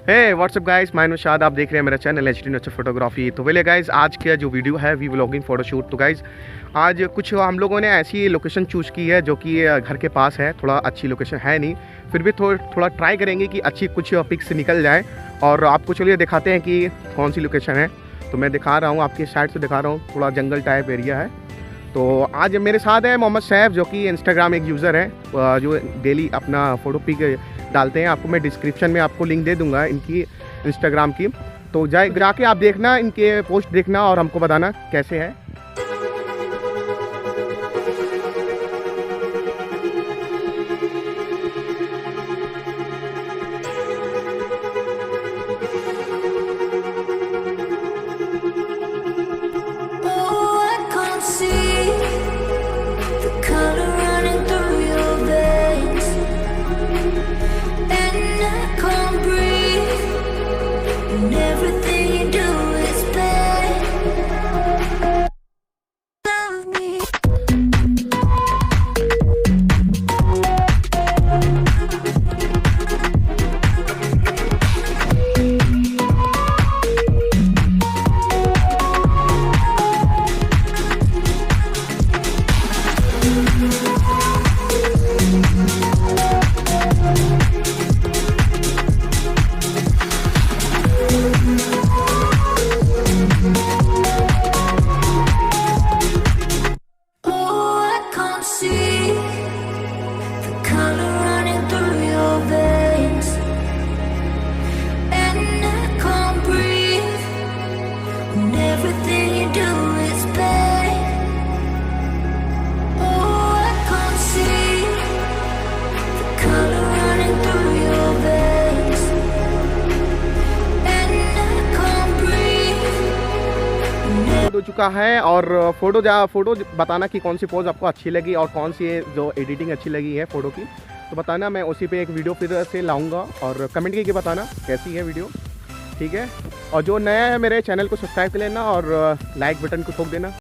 हे WhatsApp guys, मैं निशाद, आप देख रहे हैं मेरा चैनल एचडी नेचर फोटोग्राफी। तो बोले गाइस, आज का जो वीडियो है वी व्लॉगिंग फ़ोटोशूट। तो गाइस आज कुछ हम लोगों ने ऐसी लोकेशन चूज़ की है जो कि घर के पास है। थोड़ा अच्छी लोकेशन है नहीं, फिर भी थोड़ा ट्राई करेंगे कि अच्छी कुछ पिक्स निकल जाए और आपको चलिए दिखाते हैं कि कौन सी लोकेशन है। तो मैं दिखा रहा हूँ, आपके साइड से दिखा रहा हूँ, थोड़ा जंगल टाइप एरिया है। तो आज मेरे साथ है मोहम्मद सैफ, जो कि इंस्टाग्राम एक यूज़र है जो डेली अपना फ़ोटो पिक डालते हैं। आपको मैं डिस्क्रिप्शन में आपको लिंक दे दूंगा इनकी इंस्टाग्राम की, तो जाके आप देखना, इनके पोस्ट देखना और हमको बताना कैसे है। हो चुका है और फ़ोटो बताना कि कौन सी पोज आपको अच्छी लगी और कौन सी जो एडिटिंग अच्छी लगी है फ़ोटो की, तो बताना। मैं उसी पे एक वीडियो फिर से लाऊंगा और कमेंट करके बताना कैसी है वीडियो, ठीक है। और जो नया है मेरे चैनल को सब्सक्राइब कर लेना और लाइक बटन को ठोक देना।